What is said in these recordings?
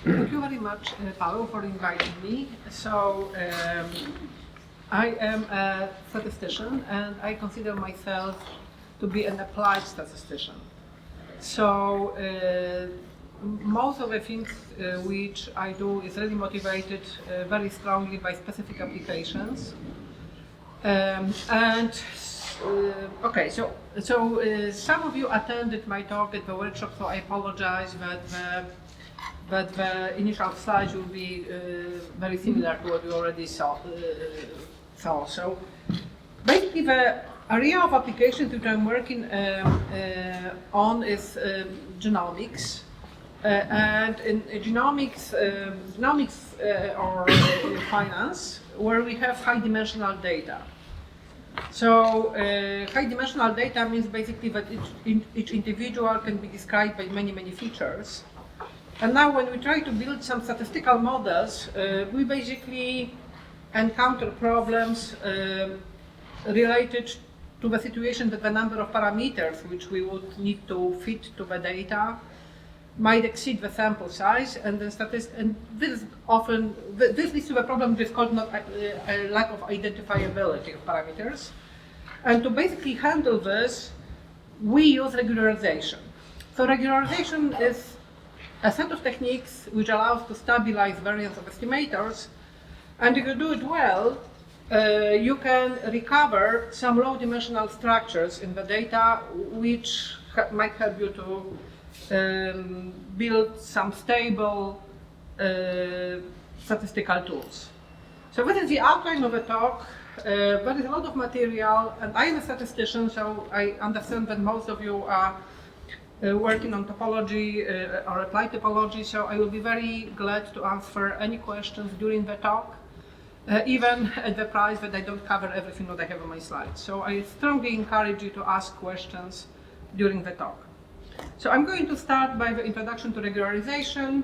Thank you very much, Paolo, for inviting me. So, I am a statistician, and I consider myself to be an applied statistician. So, most of the things which I do is really motivated very strongly by specific applications. Okay, so some of you attended my talk at the workshop, so I apologize that the initial slides will be very similar to what you already saw. So basically the area of applications which I'm working on is genomics. And in genomics or finance, where we have high-dimensional data. So high-dimensional data means basically that each individual can be described by many, many features. And now when we try to build some statistical models, we basically encounter problems related to the situation that the number of parameters which we would need to fit to the data might exceed the sample size, and this leads to a problem which is called a lack of identifiability of parameters. And to basically handle this, we use regularization. So regularization is a set of techniques which allows to stabilize variance of estimators, and if you do it well, you can recover some low-dimensional structures in the data which might help you to build some stable statistical tools. So this is the outline of the talk. There is a lot of material, and I am a statistician, so I understand that most of you are working on topology or applied topology, so I will be very glad to answer any questions during the talk, even at the price that I don't cover everything that I have on my slides. So I strongly encourage you to ask questions during the talk. So I'm going to start by the introduction to regularization.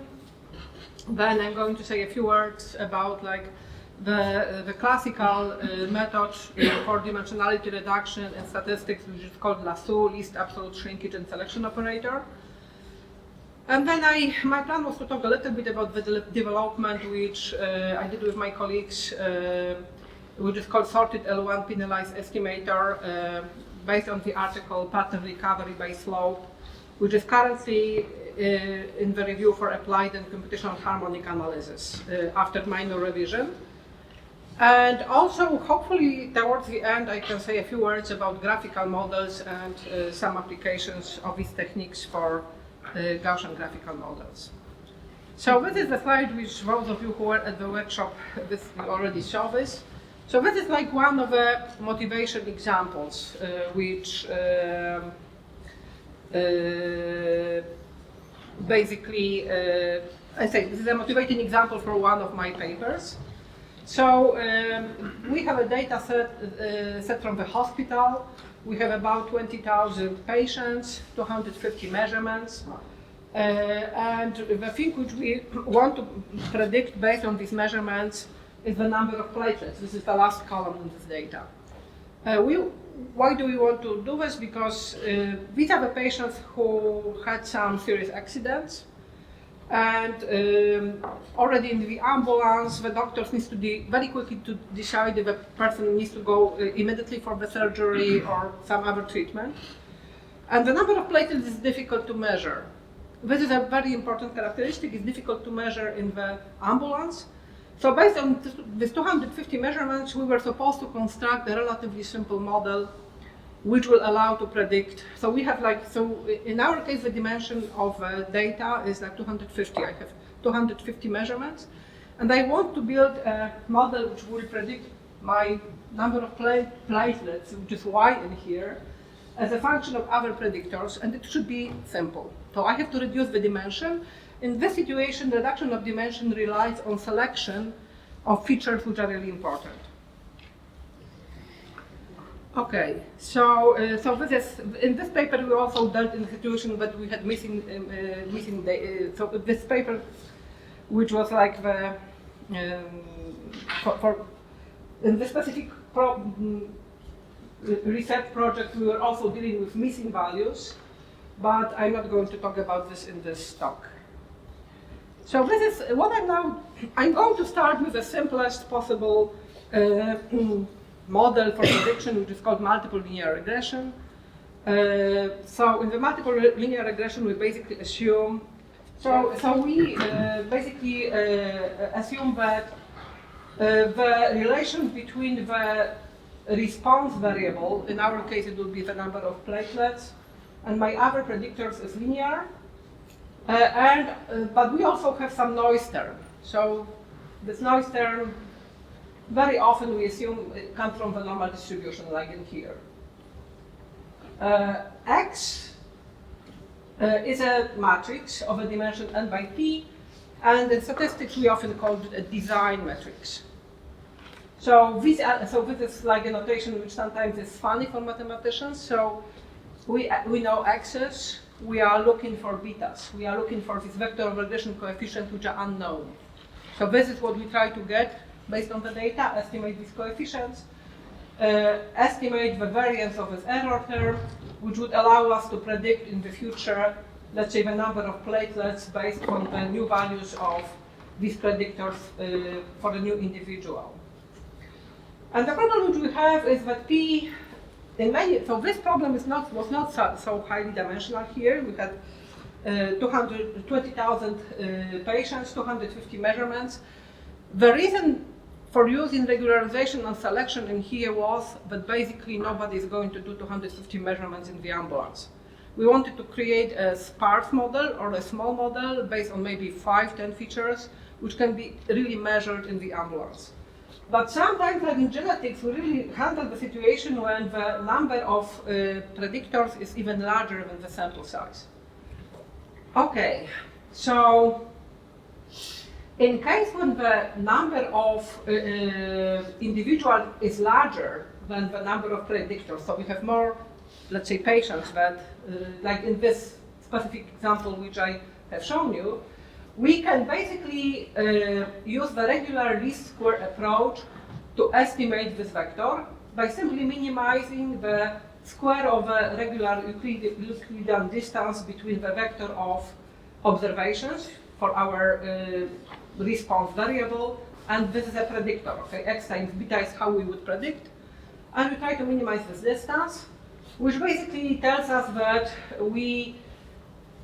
Then I'm going to say a few words about the classical method for dimensionality reduction in statistics, which is called Lasso, least absolute shrinkage and selection operator. And then my plan was to talk a little bit about the development which I did with my colleagues, which is called sorted L1 penalized estimator, based on the article Pattern Recovery by Slope, which is currently in the review for applied and computational harmonic analysis after minor revision. And also, hopefully, towards the end, I can say a few words about graphical models and some applications of these techniques for Gaussian graphical models. So this is the slide which those of you who were at the workshop, you already saw this. So this is like one of the motivation examples, which basically, I say this is a motivating example for one of my papers. So we have a data set from the hospital. We have about 20,000 patients, 250 measurements. And the thing which we want to predict based on these measurements is the number of platelets. This is the last column in this data. Why do we want to do this? Because these are the patients who had some serious accidents. And already in the ambulance, the doctors need to very quickly to decide if a person needs to go immediately for the surgery or some other treatment. And the number of platelets is difficult to measure. This is a very important characteristic. It's difficult to measure in the ambulance. So based on these 250 measurements, we were supposed to construct a relatively simple model which will allow to predict. So we have in our case, the dimension of data is like 250. I have 250 measurements. And I want to build a model which will predict my number of platelets, which is y in here, as a function of other predictors, and it should be simple. So I have to reduce the dimension. In this situation, reduction of dimension relies on selection of features which are really important. Okay, so this is, in this paper we also dealt in the situation that we had missing data. So this paper, which was like the in this specific research project, we were also dealing with missing values, but I'm not going to talk about this in this talk. So this is what I'm going to start with the simplest possible model for prediction, which is called multiple linear regression. So in the multiple linear regression, we basically assume, we basically assume that the relation between the response variable, in our case it will be the number of platelets, and my other predictors is linear. But we also have some noise term. So this noise term, very often we assume it comes from the normal distribution, like in here. X is a matrix of a dimension n by p, and in statistics we often call it a design matrix. So this is like a notation which sometimes is funny for mathematicians. So we know x's. We are looking for betas. We are looking for this vector regression coefficients which are unknown. So this is what we try to get based on the data, estimate these coefficients, estimate the variance of this error term, which would allow us to predict in the future, let's say, the number of platelets based on the new values of these predictors for the new individual. And the problem which we have is that P, so this problem was not so highly dimensional here. We had 220,000 patients, 250 measurements. The reason for using regularization and selection in here was that basically nobody is going to do 250 measurements in the ambulance. We wanted to create a sparse model or a small model based on maybe 5-10 features, which can be really measured in the ambulance. But sometimes, like in genetics, we really handle the situation when the number of predictors is even larger than the sample size. Okay, so in case when the number of individuals is larger than the number of predictors, so we have more, let's say, patients that, like in this specific example which I have shown you, we can basically use the regular least square approach to estimate this vector by simply minimizing the square of a regular Euclidean distance between the vector of observations for our response variable, and this is a predictor. Okay, x times beta is how we would predict, and we try to minimize this distance, which basically tells us that we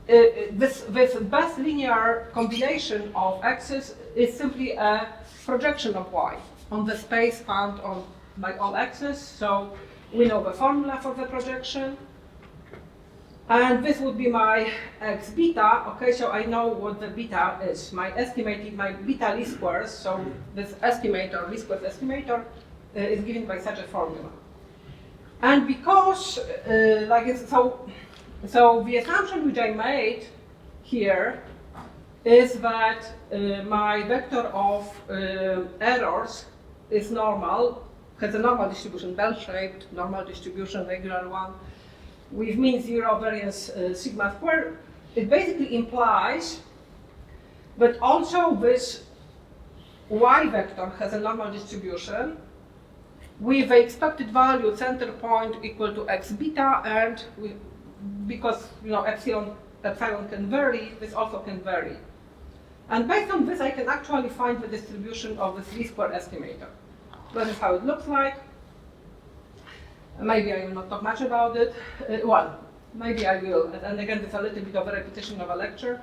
this best linear combination of x's is simply a projection of y on the space found on by all x's. So we know the formula for the projection, and this would be my x beta. Okay, so I know what the beta is. My beta least squares. So this estimator, least squares estimator, is given by such a formula. And because so the assumption which I made here is that my vector of errors is normal, has a normal distribution, bell-shaped, normal distribution, regular one, with mean zero variance sigma squared. It basically implies that also this y vector has a normal distribution with the expected value center point equal to x beta, and because epsilon can vary, this also can vary. And based on this, I can actually find the distribution of this least square estimator. That is how it looks like. Maybe I will not talk much about it. Well, maybe I will. And again, it's a little bit of a repetition of a lecture.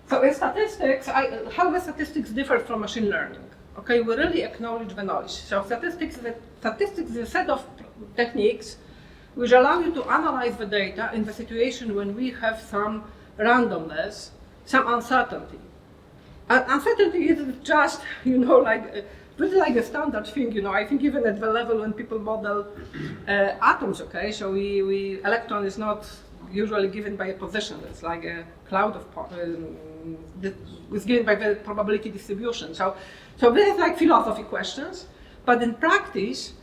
So in statistics, how the statistics differ from machine learning? Okay, we really acknowledge the noise. So statistics is a set of techniques which allow you to analyze the data in the situation when we have some randomness, some uncertainty. And uncertainty isn't just, this is like a standard thing, I think even at the level when people model atoms, okay, so electron is not usually given by a position, it's like a cloud of, it's given by the probability distribution. So this is like philosophy questions, but in practice,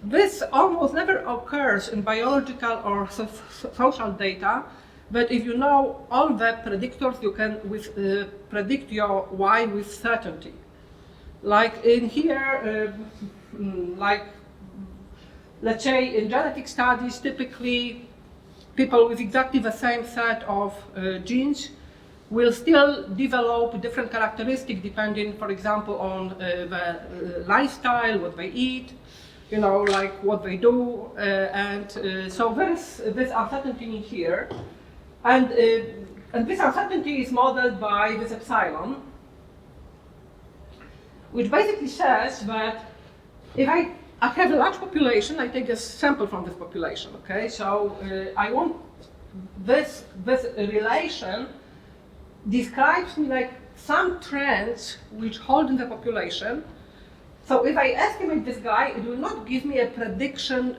this almost never occurs in biological or social data, but if you know all the predictors, you can predict your y with certainty. Like in here, let's say in genetic studies, typically people with exactly the same set of genes will still develop different characteristics depending, for example, on the lifestyle, what they eat, you know, like what they do, so there is this uncertainty in here, and this uncertainty is modeled by this epsilon, which basically says that if I have a large population, I take a sample from this population, okay? So I want this relation describes me like some trends which hold in the population. So if I estimate this guy, it will not give me a prediction,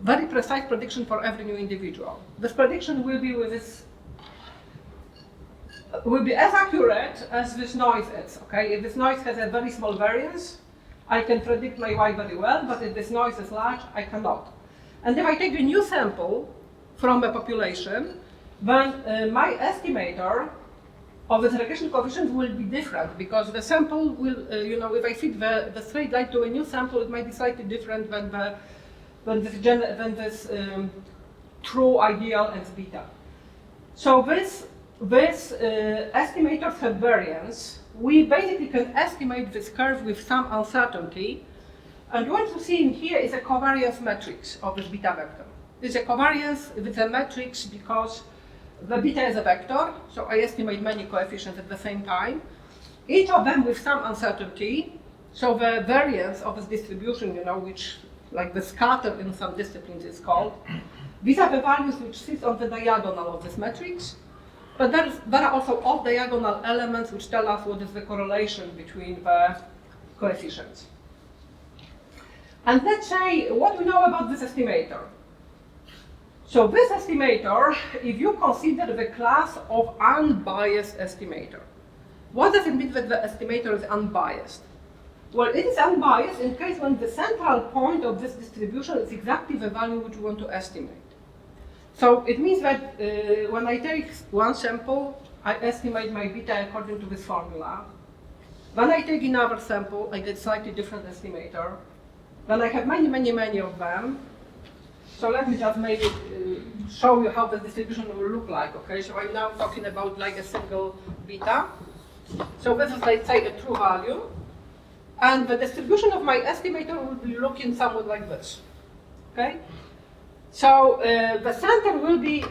very precise prediction for every new individual. This prediction will be with this, will be as accurate as this noise is, okay? If this noise has a very small variance, I can predict my Y very well, but if this noise is large, I cannot. And if I take a new sample from a population, then my estimator of this regression coefficient will be different, because the sample will, you know, if I fit the straight line to a new sample, it might be slightly different than this true ideal as beta. So this estimators have variance. We basically can estimate this curve with some uncertainty, and what you see in here is a covariance matrix of this beta vector. It's a covariance with a matrix because the beta is a vector, so I estimate many coefficients at the same time, each of them with some uncertainty. So the variance of this distribution, you know, which, like the scatter in some disciplines is called, these are the values which sit on the diagonal of this matrix. But there are also off-diagonal elements which tell us what is the correlation between the coefficients. And let's say what we know about this estimator. So this estimator, if you consider the class of unbiased estimator, what does it mean that the estimator is unbiased? Well, it is unbiased in case when the central point of this distribution is exactly the value which we want to estimate. So it means that when I take one sample, I estimate my beta according to this formula. When I take another sample, I get slightly different estimator. Then I have many of them. So let me just maybe show you how the distribution will look like, okay? So I'm now talking about like a single beta. So this is, let's say, a true value. And the distribution of my estimator will be looking somewhat like this, okay? So the center will be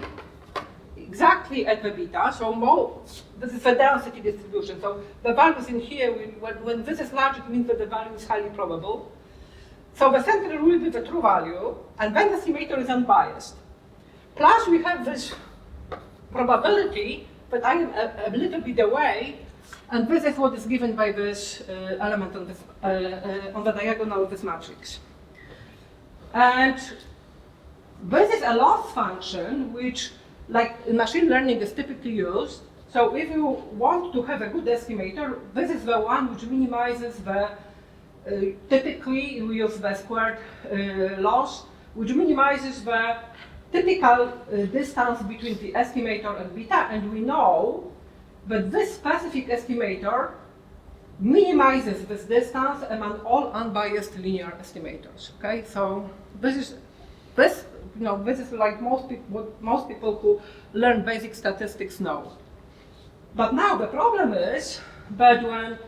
exactly at the beta. So this is a density distribution. So the values in here, when this is large, it means that the value is highly probable. So the center will be the true value, and then the estimator is unbiased. Plus we have this probability that I am a little bit away, and this is what is given by this element on, this, on the diagonal of this matrix. And this is a loss function which, like in machine learning, is typically used. So if you want to have a good estimator, this is the one which minimizes the typically, we use the squared loss, which minimizes the typical distance between the estimator and beta, and we know that this specific estimator minimizes this distance among all unbiased linear estimators. Okay, so this is like what most people who learn basic statistics know. But now the problem is that when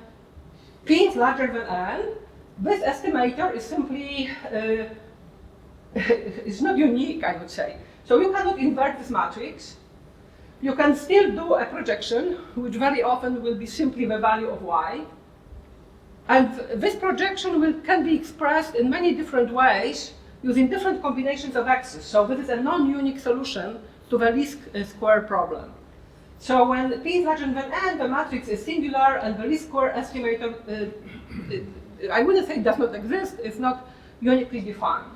p is larger than n, this estimator is simply, it's not unique, I would say. So you cannot invert this matrix. You can still do a projection, which very often will be simply the value of y. And this projection can be expressed in many different ways using different combinations of x's. So this is a non-unique solution to the least square problem. So when p is larger than n, the matrix is singular, and the least square estimator, I wouldn't say it does not exist, it's not uniquely defined.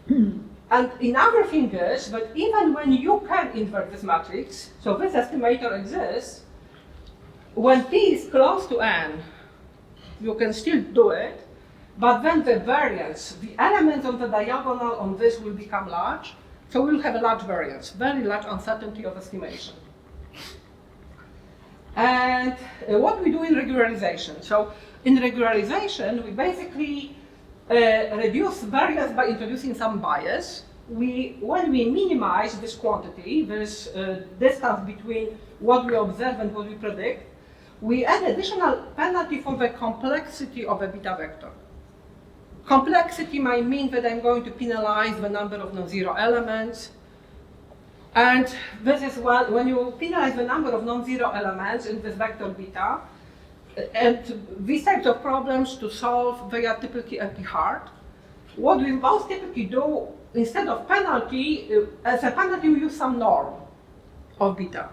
And another thing is that even when you can invert this matrix, so this estimator exists, when p is close to n, you can still do it, but then the variance, the elements on the diagonal on this will become large, so we'll have a large variance, very large uncertainty of estimation. And what we do in regularization. So in regularization, we basically reduce variance by introducing some bias. when we minimize this quantity, this distance between what we observe and what we predict, we add additional penalty for the complexity of a beta vector. Complexity might mean that I'm going to penalize the number of non-zero elements. And this is when you penalize the number of non-zero elements in this vector beta, and these types of problems to solve, they are typically NP-hard. What we most typically do, instead of penalty, as a penalty we use some norm of beta.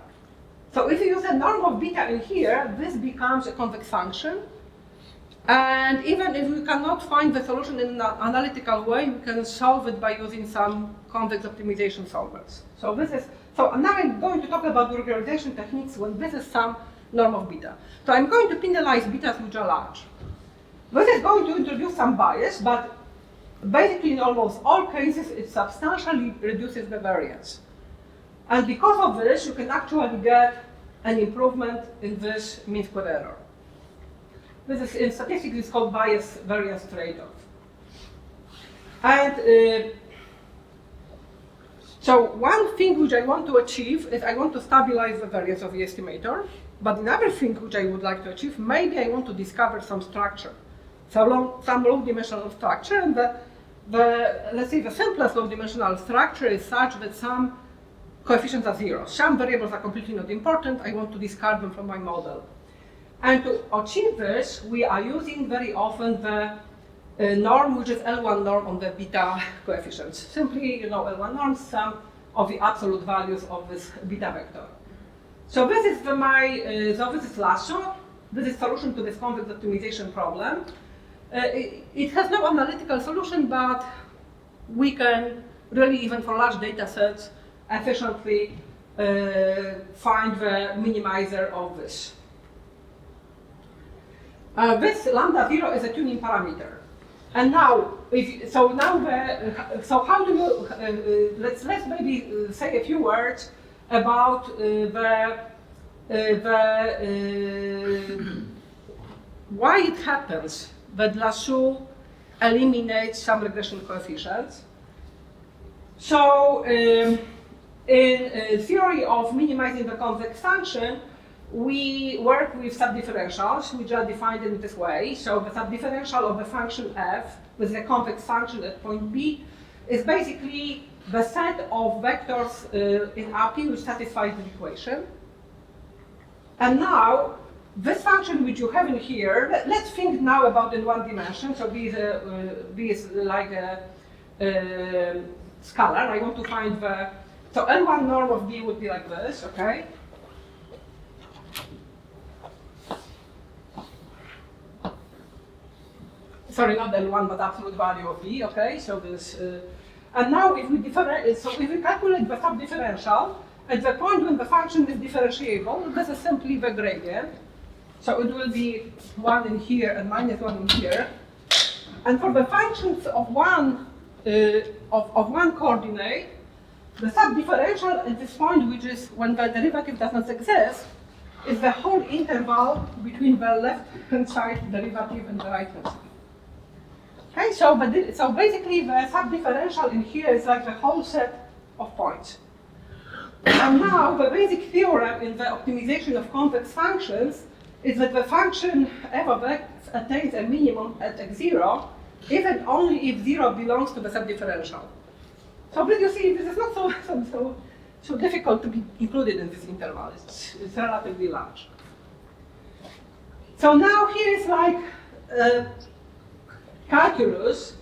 So if you use a norm of beta in here, this becomes a convex function. And even if we cannot find the solution in an analytical way, we can solve it by using some convex optimization solvers. So now I'm going to talk about regularization techniques when this is some norm of beta. So I'm going to penalize betas which are large. This is going to introduce some bias, but basically in almost all cases it substantially reduces the variance. And because of this, you can actually get an improvement in this mean square error. This is, in statistics, it's called bias-variance trade-off. And so one thing which I want to achieve is I want to stabilize the variance of the estimator. But another thing which I would like to achieve, maybe I want to discover some structure, some low-dimensional structure. And let's say the simplest low-dimensional structure is such that some coefficients are zero. Some variables are completely not important. I want to discard them from my model. And to achieve this, we are using very often the norm, which is L1 norm on the beta coefficients. Simply, L1 norm is sum of the absolute values of this beta vector. So this is this is Lasso. This is solution to this convex optimization problem. It has no analytical solution, but we can really, even for large data sets, efficiently find the minimizer of this. This lambda 0 is a tuning parameter. And now, how do you, let's maybe say a few words about why it happens that Lasso eliminates some regression coefficients. So in theory of minimizing the convex function, we work with subdifferentials, which are defined in this way. So the subdifferential of the function f with the convex function at point B is basically the set of vectors in Rp which satisfies the equation. And now, this function which you have in here, let's think now about in one dimension. So B is like a scalar. I want to find so L1 norm of B would be like this, okay? Sorry, not L1, but absolute value of B, okay? So this, and now if we calculate the subdifferential, at the point when the function is differentiable, this is simply the gradient. So it will be 1 in here and minus 1 in here. And for the functions of one coordinate, the subdifferential at this point, which is when the derivative does not exist, is the whole interval between the left-hand side derivative and the right-hand side. Okay, so basically the subdifferential in here is like the whole set of points. And now the basic theorem in the optimization of convex functions is that the function f of x attains a minimum at x0 if and only if 0 belongs to the subdifferential. So but you see, this is not so difficult to be included in this interval. It's relatively large. So now here is like calculus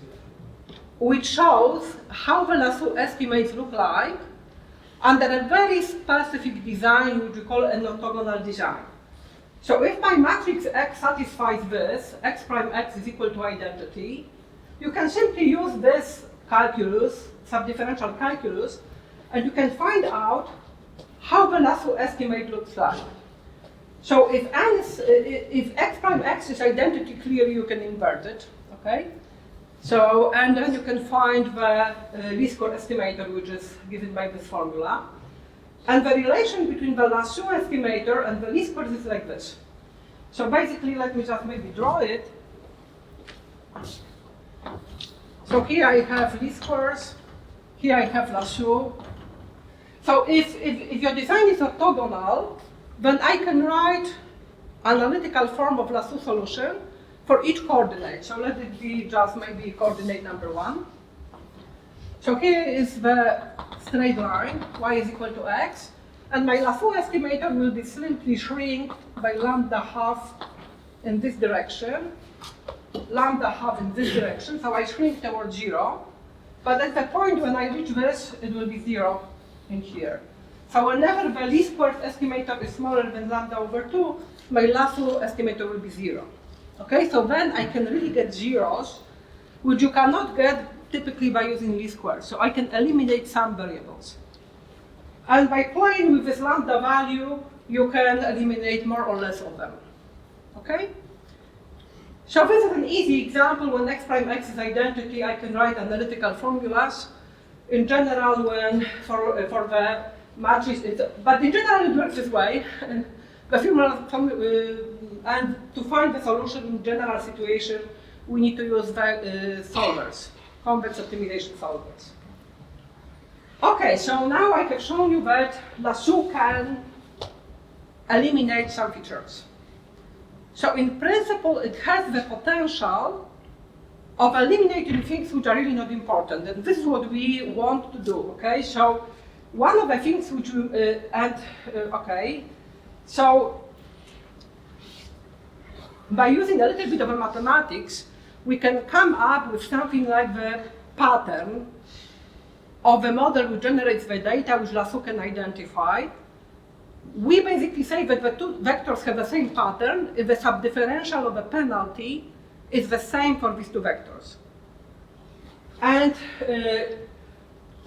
which shows how the Lasso estimates look like under a very specific design which we call an orthogonal design. So if my matrix X satisfies this, X prime X is equal to identity, you can simply use this calculus, subdifferential calculus, and you can find out how the Lasso estimate looks like. So if X prime X is identity, clearly you can invert it, okay? So, and then you can find the least square estimator, which is given by this formula. And the relation between the Lasso estimator and the least squares is like this. So basically, let me just maybe draw it. So here I have least squares, here I have Lasso. So if your design is orthogonal, then I can write analytical form of Lasso solution for each coordinate. So let it be just maybe coordinate number 1. So here is the straight line, y is equal to x, and my Lasso estimator will be simply shrink by lambda half in this direction, lambda half in this direction, so I shrink towards 0. But at the point when I reach this, it will be 0 in here. So whenever the least squares estimator is smaller than lambda over 2, my Lasso estimator will be 0. Okay, so then I can really get zeros, which you cannot get typically by using least squares. So I can eliminate some variables. And by playing with this lambda value, you can eliminate more or less of them. Okay? So this is an easy example. When x prime x is identity, I can write analytical formulas. In general, when for the matrix, but in general it works this way. The formula, and to find the solution in general situation, we need to use the solvers, convex optimization solvers. Okay, so now I have shown you that Lasso can eliminate some features. So in principle, it has the potential of eliminating things which are really not important, and this is what we want to do. Okay, so one of the things which we okay, so by using a little bit of a mathematics, we can come up with something like the pattern of a model which generates the data which Lasso can identify. We basically say that the two vectors have the same pattern if the subdifferential of a penalty is the same for these two vectors. And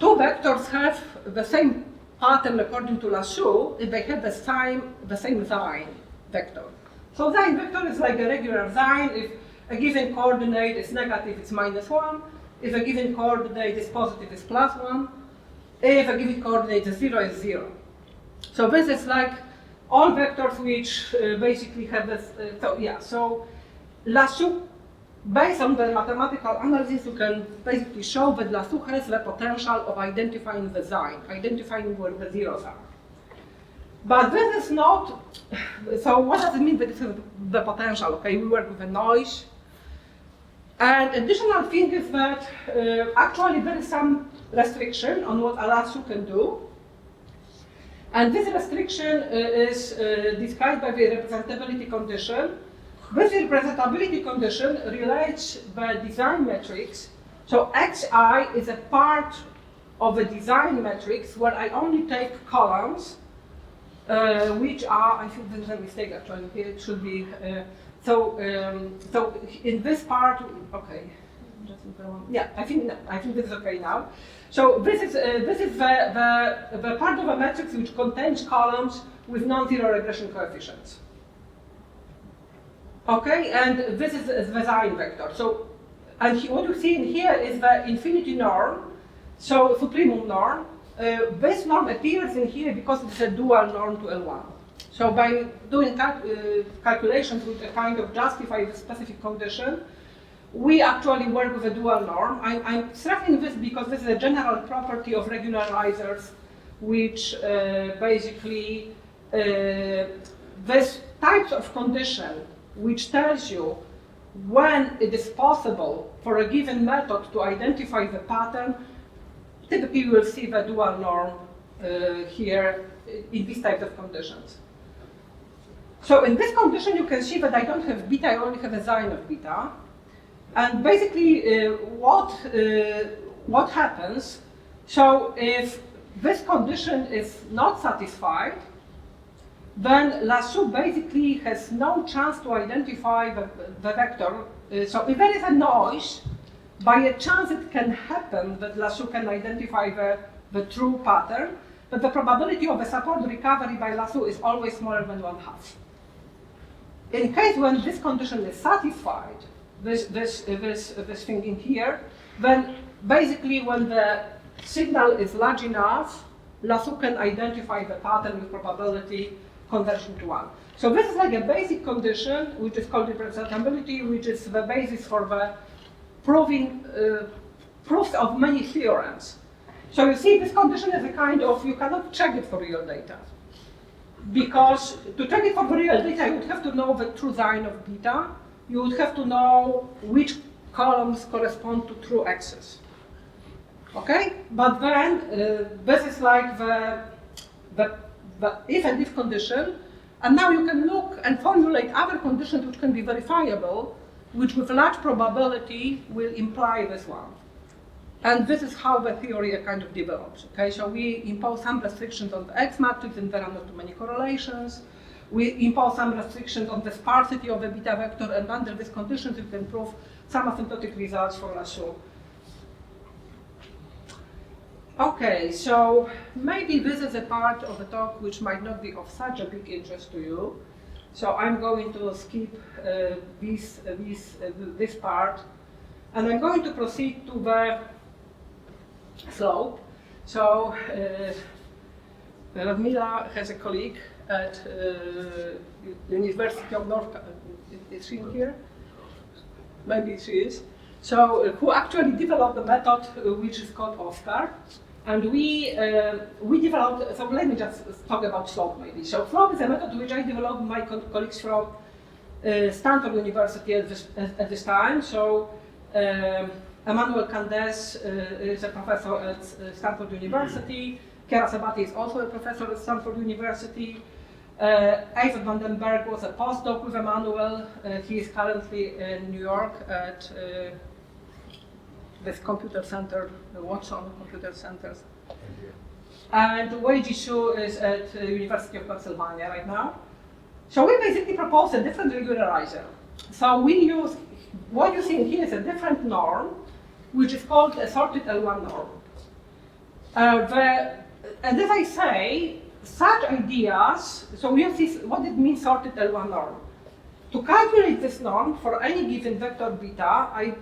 two vectors have the same pattern according to Lasso if they have the same sign vector. So sign vector is like a regular sign. If a given coordinate is negative, it's -1. If a given coordinate is positive, it's +1. If a given coordinate is 0, it's 0. So this is like all vectors which basically have this. So Lasso, based on the mathematical analysis, you can basically show that Lasso has the potential of identifying the sign, identifying where the zeros are. But this is not. So what does it mean that this is the potential? Okay, we work with the noise. And additional thing is that actually there is some restriction on what a Lasso can do. And this restriction is described by the representability condition. This representability condition relates the design matrix. So xi is a part of a design matrix where I only take columns, which are, I think there's a mistake actually here, it should be, so in this part, okay, yeah, I think this is okay now. So this is the part of a matrix which contains columns with non-zero regression coefficients. Okay, and this is the sign vector. So, and what you see in here is the infinity norm, so supremum norm. This norm appears in here because it's a dual norm to L1. So by doing calculations which kind of justify the specific condition, we actually work with a dual norm. I'm stressing this because this is a general property of regularizers, which basically this types of condition which tells you when it is possible for a given method to identify the pattern. Typically, you will see the dual norm here in these types of conditions. So in this condition, you can see that I don't have beta, I only have a sign of beta. And basically, what happens, so if this condition is not satisfied, then Lasso basically has no chance to identify the vector. So if there is a noise, by a chance it can happen that Lasso can identify the true pattern, but the probability of a support recovery by Lasso is always smaller than 1/2. In case when this condition is satisfied, this thing in here, then basically when the signal is large enough, Lasso can identify the pattern with probability conversion to 1. So this is like a basic condition, which is called representability, which is the basis for the proving proofs of many theorems. So you see, this condition is a kind of, you cannot check it for real data. Because to check it for real data, you would have to know the true sign of beta. You would have to know which columns correspond to true axes. Okay? But then, this is like the if and if condition. And now you can look and formulate other conditions which can be verifiable, which with large probability will imply this one. And this is how the theory kind of develops. Okay, so we impose some restrictions on the X matrix, and there are not too many correlations. We impose some restrictions on the sparsity of the beta vector, and under these conditions you can prove some asymptotic results for Lasso. Okay, so maybe this is a part of the talk which might not be of such a big interest to you. So I'm going to skip this part, and I'm going to proceed to the slope. So Radmila has a colleague at University of North. Is she here? Maybe she is. So who actually developed a method which is called Oscar. And we developed, so let me just talk about slope maybe. So slope is a method which I developed with my colleagues from Stanford University at this time. So Emmanuel Candes is a professor at Stanford University. Chiara Sabati is also a professor at Stanford University. Eivert van den Berg was a postdoc with Emmanuel. He is currently in New York at this computer center, the Watson Computer Centers. And Wei Jishu is at the University of Pennsylvania right now. So we basically propose a different regularizer. So we use, what you see here is a different norm, which is called a sorted L1 norm. And as I say, such ideas, so we see what it means sorted L1 norm. To calculate this norm for any given vector beta, I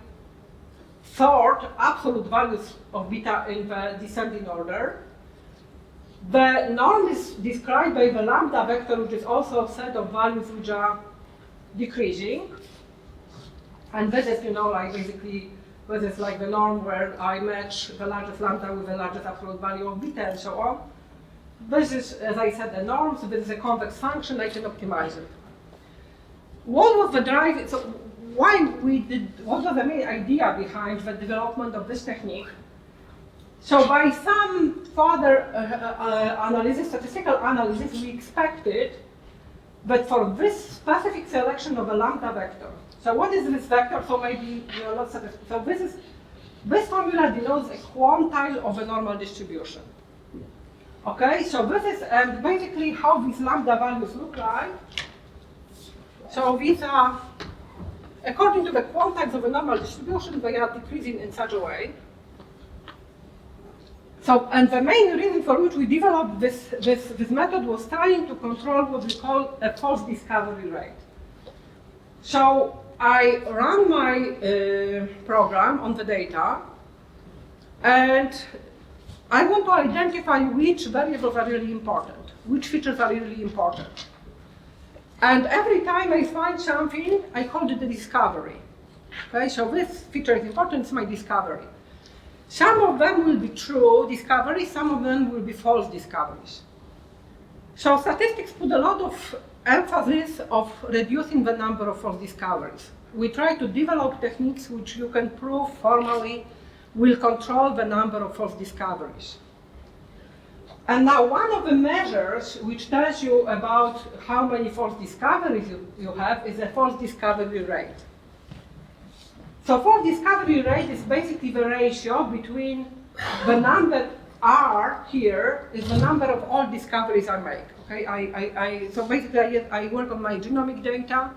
sort absolute values of beta in the descending order. The norm is described by the lambda vector, which is also a set of values which are decreasing. And this is, you know, like basically, this is like the norm where I match the largest lambda with the largest absolute value of beta and so on. This is, as I said, the norm, so this is a convex function, I can optimize it. What was the drive? So why we did, what was the main idea behind the development of this technique? So by some further analysis, statistical analysis, we expected that for this specific selection of a lambda vector, so what is this vector? So maybe you're not satisfied. So this formula denotes a quantile of a normal distribution. Okay, so this is basically how these lambda values look like. So these are, according to the quantiles of a normal distribution, they are decreasing in such a way. So, and the main reason for which we developed this method was trying to control what we call a false discovery rate. So I run my program on the data, and I want to identify which variables are really important, which features are really important. And every time I find something, I call it the discovery. Okay, so this feature is important, it's my discovery. Some of them will be true discoveries, some of them will be false discoveries. So statistics put a lot of emphasis of reducing the number of false discoveries. We try to develop techniques which you can prove formally will control the number of false discoveries. And now one of the measures which tells you about how many false discoveries you have is a false discovery rate. So false discovery rate is basically the ratio between the number R here is the number of all discoveries I make. Okay, so basically I work on my genomic data.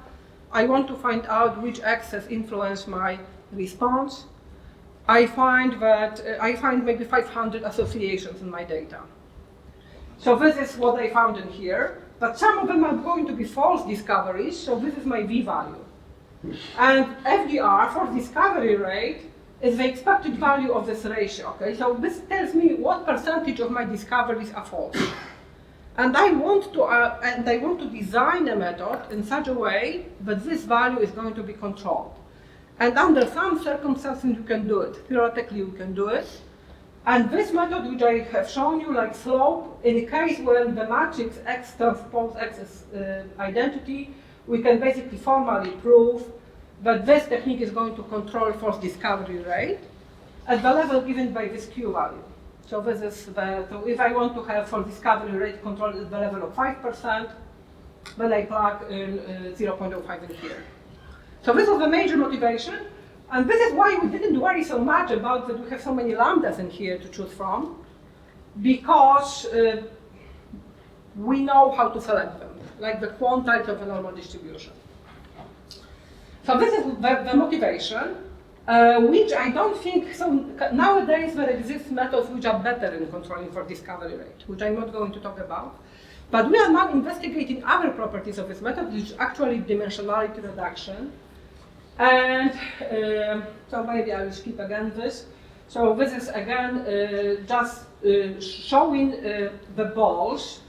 I want to find out which axes influence my response. I find maybe 500 associations in my data. So this is what I found in here, but some of them are going to be false discoveries, so this is my V value. And FDR, for discovery rate, is the expected value of this ratio, okay? So this tells me what percentage of my discoveries are false. And I want to design a method in such a way that this value is going to be controlled. And under some circumstances you can do it. Theoretically you can do it. And this method, which I have shown you, like slope, in the case when the matrix X transpose X is identity, we can basically formally prove that this technique is going to control force discovery rate at the level given by this Q value. So this is so if I want to have force discovery rate controlled at the level of 5%, then I plug in 0.05 in here. So this was the major motivation. And this is why we didn't worry so much about that we have so many lambdas in here to choose from, because we know how to select them, like the quantiles of a normal distribution. So this is the motivation, which I don't think, so nowadays there exist methods which are better in controlling for discovery rate, which I'm not going to talk about. But we are now investigating other properties of this method, which is actually dimensionality reduction. And so maybe I will skip again this. So this is again just showing the balls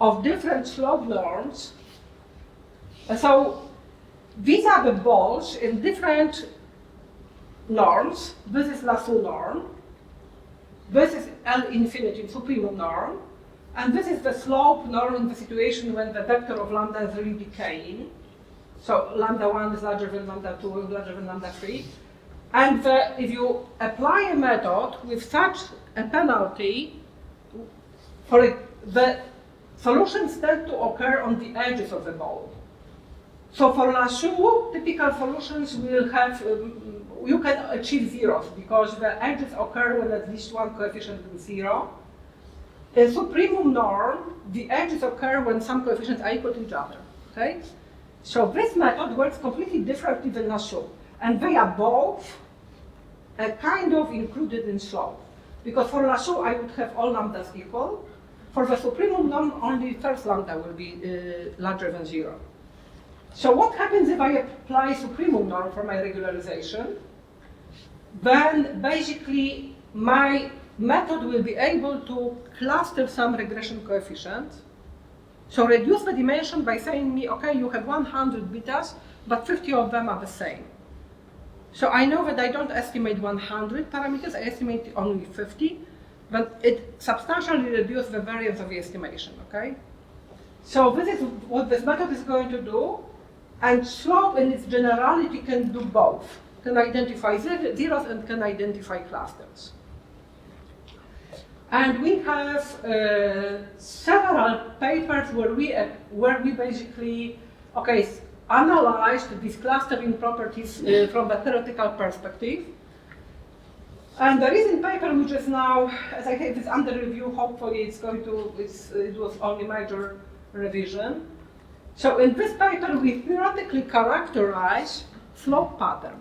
of different slope norms. So these are the balls in different norms. This is Lasso norm. This is L infinity supremum norm. And this is the slope norm in the situation when the vector of lambda is really decaying. So lambda 1 is larger than lambda 2, larger than lambda 3. And if you apply a method with such a penalty, for it, the solutions tend to occur on the edges of the ball. So for Lasso, typical solutions will have, you can achieve zeros because the edges occur when at least one coefficient is 0. In supremum norm, the edges occur when some coefficients are equal to each other. Okay? So this method works completely differently than Lasso, and they are both kind of included in slope. Because for Lasso, I would have all lambdas equal. For the supremum norm, only first lambda will be larger than 0. So what happens if I apply supremum norm for my regularization? Then basically my method will be able to cluster some regression coefficients. So reduce the dimension by saying me, okay, you have 100 betas, but 50 of them are the same. So I know that I don't estimate 100 parameters, I estimate only 50, but it substantially reduces the variance of the estimation, okay? So this is what this method is going to do, and slope in its generality can do both. Can identify zeros and can identify clusters. And we have several papers where we basically, okay, analyzed these clustering properties from the theoretical perspective. And the recent paper, which is now, as I have this under review, hopefully it was only major revision. So in this paper, we theoretically characterize slope pattern.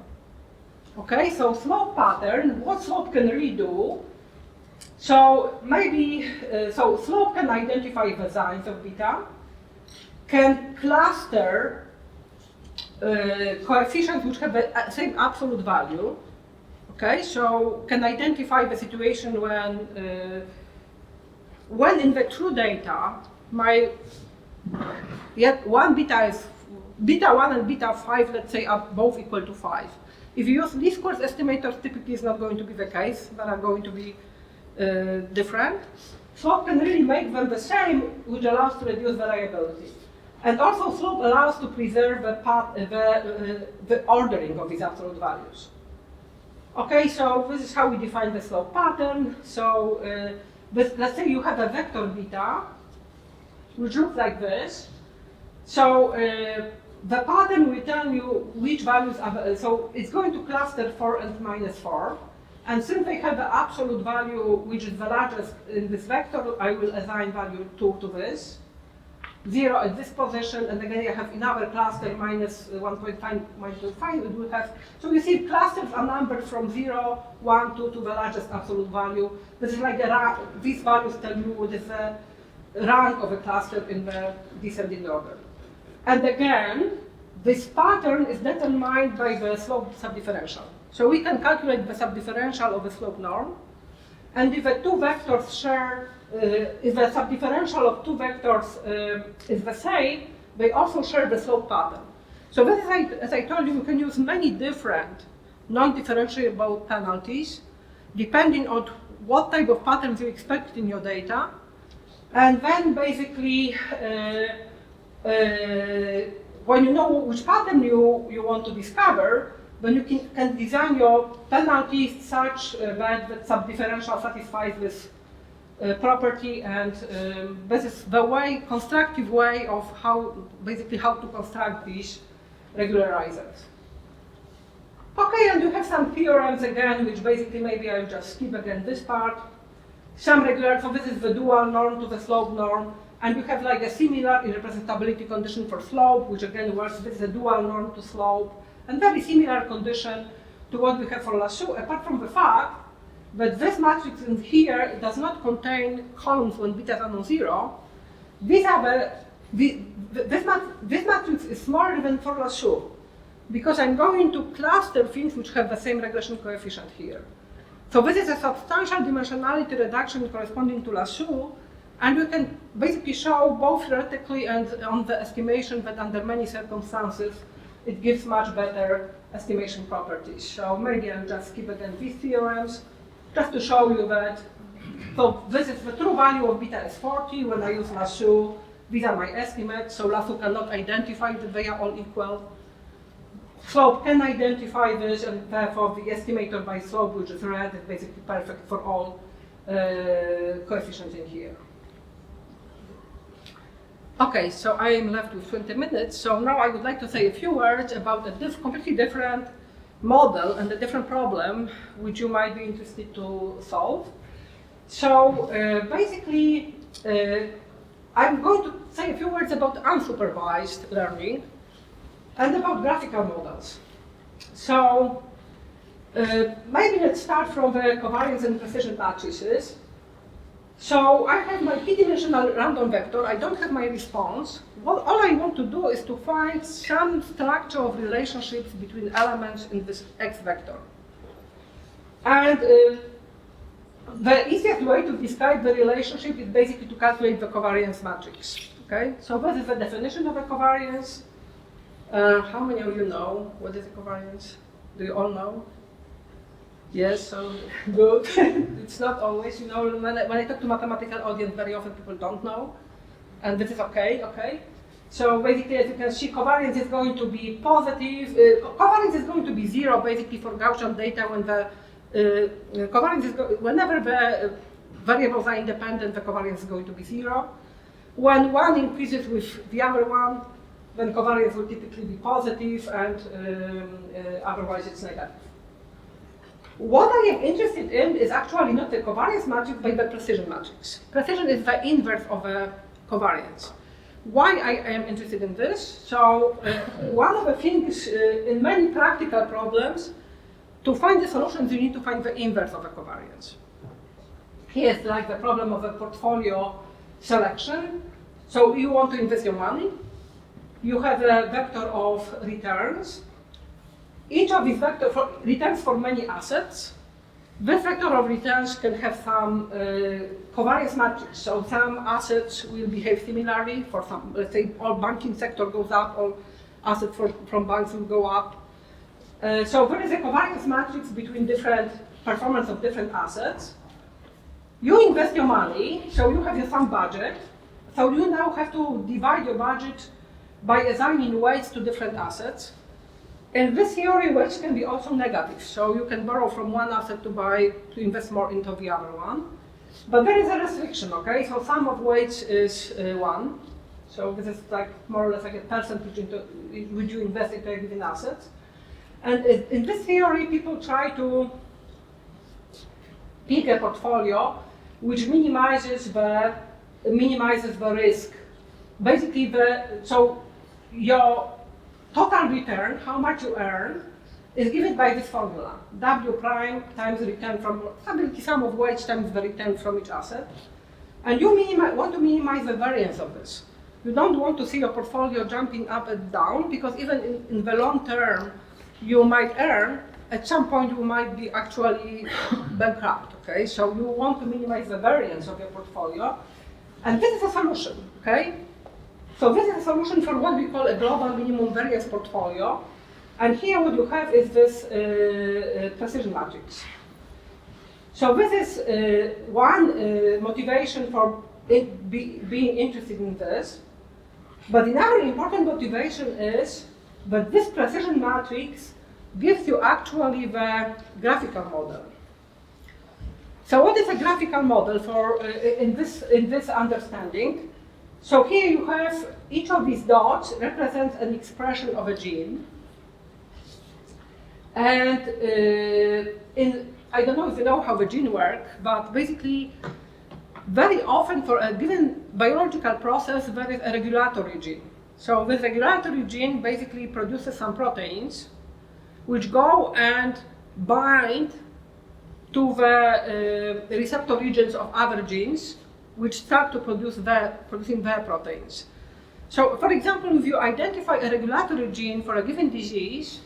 Okay, so slope pattern, what slope can really do? So maybe, so slope can identify the signs of beta, can cluster coefficients which have the same absolute value. Okay, so can identify the situation when in the true data, one beta is, beta 1 and beta 5, let's say, are both equal to 5. If you use least squares estimators, typically it's not going to be the case. There are going to be different. Slope can really make them the same, which allows to reduce variability. And also slope allows to preserve the ordering of these absolute values. Okay, so this is how we define the slope pattern. So let's say you have a vector beta, which looks like this. So the pattern will tell you which values are, so it's going to cluster 4 and minus 4. And since they have the absolute value, which is the largest in this vector, I will assign value 2 to this. 0 at this position, and again I have another cluster minus 1.5, minus 1.5, it will have, so you see clusters are numbered from 0, 1, 2 to the largest absolute value. This is like these values tell you what is the rank of a cluster in the descending order. And again, this pattern is determined by the slope subdifferential. So we can calculate the subdifferential of a slope norm, and if the two vectors share, if the subdifferential of two vectors is the same, they also share the slope pattern. So this is, as I told you, you can use many different non-differentiable penalties, depending on what type of patterns you expect in your data, and then basically when you know which pattern you want to discover, then you can design your penalties such that subdifferential satisfies this property, and this is the way, constructive way of how to construct these regularizers. Okay, and you have some theorems again, which basically maybe I'll just skip again this part. Some regular, so this is the dual norm to the slope norm, and you have like a similar irrepresentability condition for slope, which again works. This is a dual norm to slope, and very similar condition to what we have for Lasso, apart from the fact that this matrix in here does not contain columns when betas are non-zero. These are this matrix is smaller than for Lasso, because I'm going to cluster things which have the same regression coefficient here. So this is a substantial dimensionality reduction corresponding to Lasso, and we can basically show both theoretically and on the estimation that under many circumstances it gives much better estimation properties. So maybe I'll just skip again these theorems, just to show you that. So this is the true value of beta is 40 when I use Lasso. These are my estimates, so Lasso cannot identify that they are all equal. Slope can identify this, and therefore the estimator by slope, which is red, is basically perfect for all coefficients in here. Okay, so I am left with 20 minutes, so now I would like to say a few words about a completely different model and a different problem which you might be interested to solve. So basically, I'm going to say a few words about unsupervised learning and about graphical models. So maybe let's start from the covariance and precision matrices. So I have my p-dimensional random vector. I don't have my response. Well, all I want to do is to find some structure of relationships between elements in this X vector. And the easiest way to describe the relationship is basically to calculate the covariance matrix. Okay, so this is the definition of a covariance. How many of you know what is a covariance? Do you all know? Yes, so good. It's not always, you know, when I talk to mathematical audience, very often people don't know, and this is okay, okay? So basically, as you can see, covariance is going to be positive. Covariance is going to be 0 basically for Gaussian data when the covariance is whenever the variables are independent, the covariance is going to be 0. When one increases with the other one, then covariance will typically be positive, and otherwise it's negative. What I am interested in is actually not the covariance matrix, but the precision matrix. Precision is the inverse of a covariance. Why I am interested in this? So one of the things in many practical problems, to find the solutions, you need to find the inverse of a covariance. Here's like the problem of a portfolio selection. So you want to invest your money. You have a vector of returns. Each of these vectors returns for many assets. This vector of returns can have some covariance matrix. So some assets will behave similarly. For some, let's say, all banking sector goes up, all assets from banks will go up. So there is a covariance matrix between different performance of different assets. You invest your money, so you have some budget. So you now have to divide your budget by assigning weights to different assets. In this theory, weights can be also negative. So you can borrow from one asset to invest more into the other one. But there is a restriction, okay? So sum of weights is 1. So this is like more or less like a percentage into which you invest into a given asset. And in this theory, people try to pick a portfolio which minimizes the risk. Basically, so your total return, how much you earn, is given by this formula. W prime times the return from stability sum of weights times the return from each asset. And you want to minimize the variance of this. You don't want to see your portfolio jumping up and down, because even in the long term, you might earn, at some point you might be actually bankrupt, okay? So you want to minimize the variance of your portfolio. And this is a solution, okay? So this is a solution for what we call a global minimum variance portfolio. And here what you have is this precision matrix. So this is one motivation for being interested in this. But another important motivation is that this precision matrix gives you actually the graphical model. So what is a graphical model for in this understanding? So here you have each of these dots represents an expression of a gene. And I don't know if you know how the gene work, but basically very often for a given biological process there is a regulatory gene. So this regulatory gene basically produces some proteins which go and bind to the receptor regions of other genes, which start to producing their proteins. So, for example, if you identify a regulatory gene for a given disease,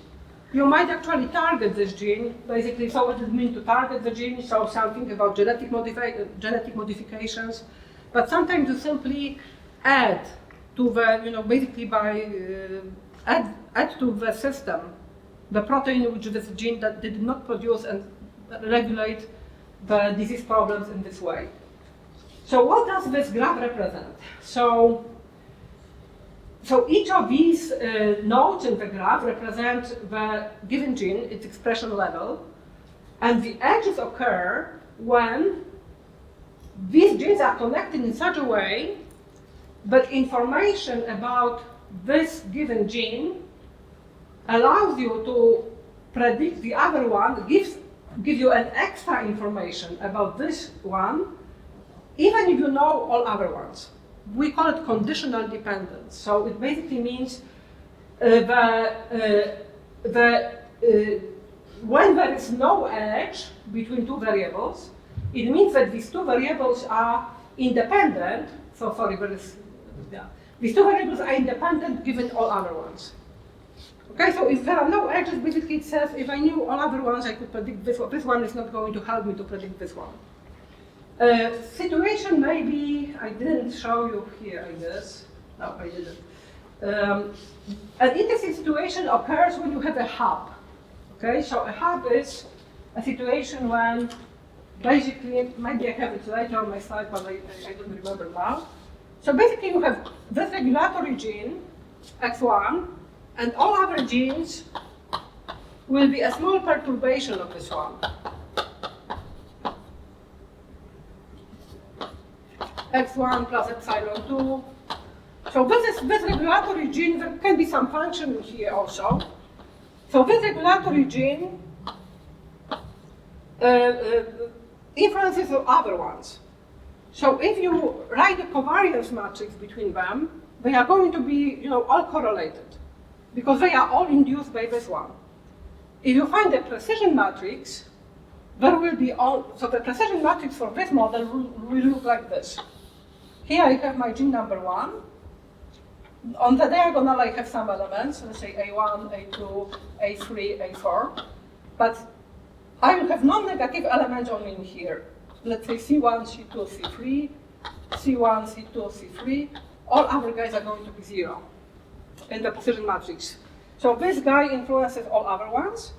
you might actually target this gene. Basically, so what does it mean to target the gene? So something about genetic modifications, but sometimes you simply add to the, basically by add to the system the protein which this gene that did not produce and regulate the disease problems in this way. So what does this graph represent? So each of these nodes in the graph represent the given gene, its expression level, and the edges occur when these genes are connected in such a way that information about this given gene allows you to predict the other one, gives you an extra information about this one, even if you know all other ones. We call it conditional dependence. So it basically means when there is no edge between two variables, it means that these two variables are independent. So sorry, these two variables are independent given all other ones. Okay, so if there are no edges, basically it says if I knew all other ones, I could predict this one. This one is not going to help me to predict this one. Situation maybe, I didn't show you here, I guess. No, I didn't. An interesting situation occurs when you have a hub. Okay, so a hub is a situation when basically, maybe I have it later on my slide, but I don't remember now. So basically you have this regulatory gene, X1, and all other genes will be a small perturbation of this one. X1 plus epsilon 2. So this regulatory gene, there can be some function here also. So this regulatory gene influences the other ones. So if you write a covariance matrix between them, they are going to be all correlated because they are all induced by this one. If you find a precision matrix, there will be so the precision matrix for this model will look like this. Here I have my gene number 1. On the diagonal I have some elements, let's say A1, A2, A3, A4. But I will have non-negative elements only in here. Let's say C1, C2, C3, C1, C2, C3. All other guys are going to be 0 in the precision matrix. So this guy influences all other ones,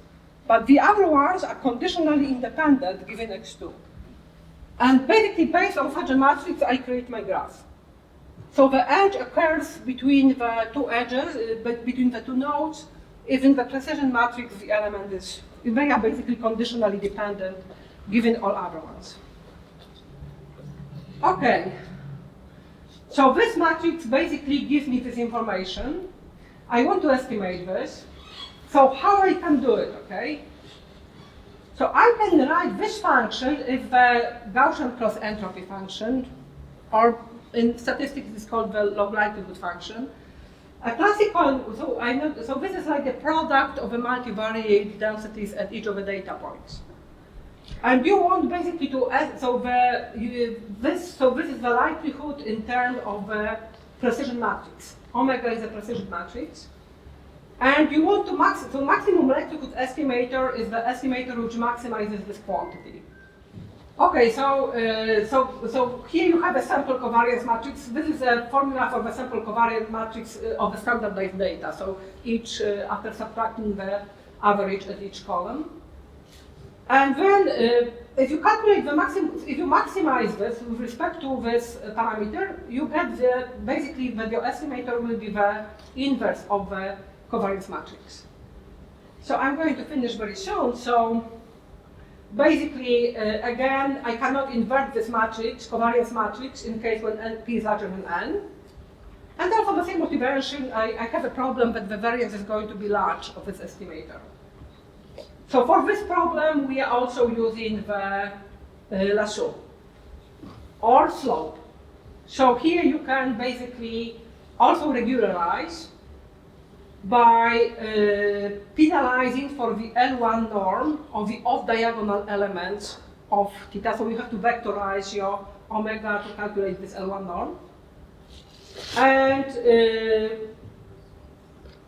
but the other ones are conditionally independent given X2. And basically, based on such a matrix, I create my graph. So the edge occurs between the two edges, between the two nodes. If in the precision matrix, the element they are basically conditionally dependent, given all other ones. Okay. So this matrix basically gives me this information. I want to estimate this. So how I can do it, okay? So I can write this function is the Gaussian cross entropy function, or in statistics it's called the log likelihood function. A classical, so this is like the product of the multivariate densities at each of the data points. And you want basically to add, this is the likelihood in terms of the precision matrix. Omega is a precision matrix. And you want to maximum likelihood estimator is the estimator which maximizes this quantity. Okay, so here you have a sample covariance matrix. This is a formula for the sample covariance matrix of the standardized data. So each, after subtracting the average at each column. And then, if you calculate the maximum, if you maximize this with respect to this parameter, you get basically that your estimator will be the inverse of the covariance matrix. So I'm going to finish very soon. So basically, again, I cannot invert this matrix, covariance matrix, in case when p is larger than n. And then for the same motivation, I have a problem that the variance is going to be large of this estimator. So for this problem, we are also using the Lasso or slope. So here you can basically also regularize by penalizing for the L1 norm of the off-diagonal elements of theta. So you have to vectorize your omega to calculate this L1 norm. And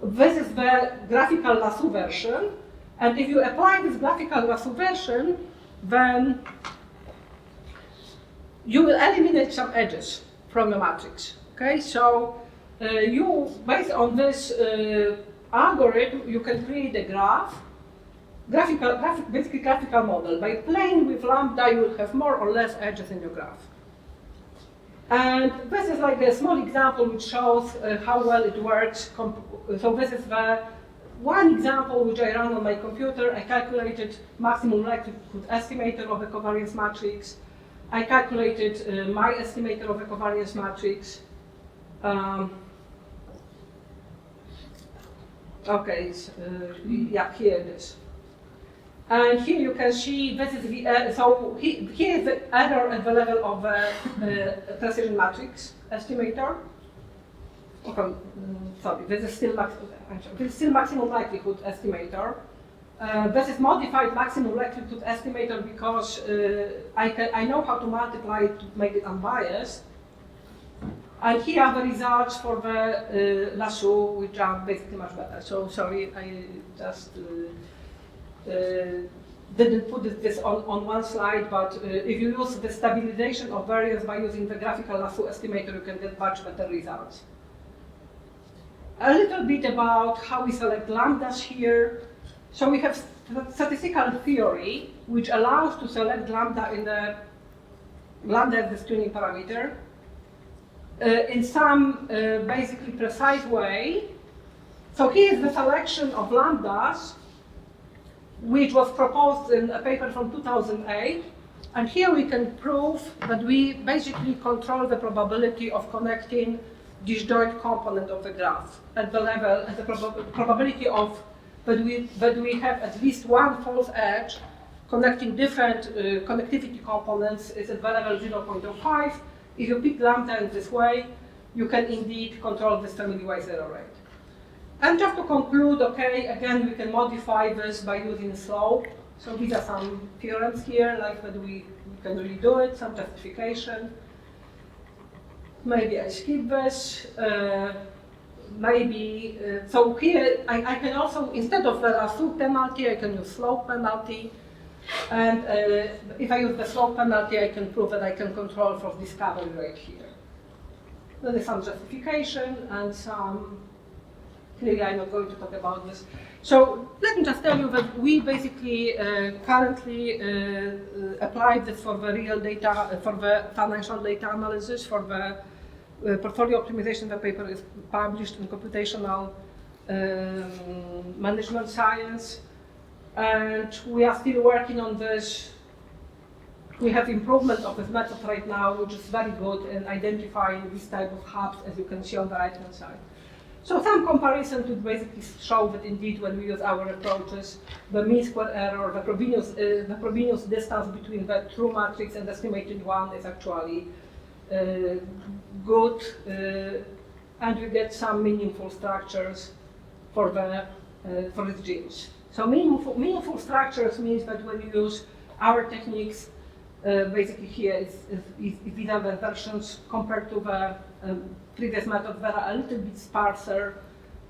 this is the graphical Lasso version. And if you apply this graphical Lasso version, then you will eliminate some edges from the matrix. Okay, so you, based on this algorithm, you can create a basically graphical model. By playing with lambda, you will have more or less edges in your graph. And this is like a small example which shows how well it works. So this is the one example which I ran on my computer. I calculated maximum likelihood estimator of a covariance matrix. I calculated my estimator of a covariance matrix. Okay, yeah, here it is. And here you can see this is the so here is the error at the level of precision matrix estimator. Okay, sorry, this is still maximum likelihood estimator. This is modified maximum likelihood estimator because I know how to multiply it to make it unbiased. And here are the results for the Lasso, which are basically much better. So sorry, I just didn't put this on one slide, but if you use the stabilization of variance by using the graphical Lasso estimator, you can get much better results. A little bit about how we select lambdas here. So we have statistical theory, which allows to select lambda in the lambda as the tuning parameter in some basically precise way. So here is the selection of lambdas, which was proposed in a paper from 2008. And here we can prove that we basically control the probability of connecting disjoint component of the graph at the level, at the probability of that we have at least one false edge connecting different connectivity components is at the level 0.05. If you pick lambda in this way, you can indeed control this family-wise error rate. And just to conclude, okay, again, we can modify this by using slope. So these are some theorems here, like that we can really do it, some justification. Maybe I skip this. So here I can also, instead of the Lasso penalty, I can use slope penalty. And if I use the slope penalty, I can prove that I can control for discovery rate here. There is some justification and some, clearly I'm not going to talk about this. So let me just tell you that we basically currently apply this for the real data, for the financial data analysis, for the portfolio optimization. The paper is published in computational management science. And we are still working on this. We have improvement of this method right now, which is very good in identifying this type of hubs, as you can see on the right-hand side. So some comparison to basically show that indeed when we use our approaches, the mean square error, the Frobenius distance between the true matrix and the estimated one is actually good, and we get some meaningful structures for its genes. So meaningful structures means that when you use our techniques, basically here these are the versions compared to the previous methods that are a little bit sparser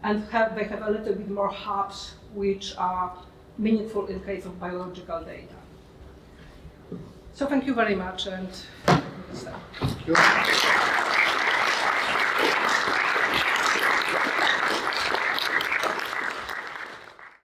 and they have a little bit more hubs which are meaningful in case of biological data. So thank you very much, and Thank you.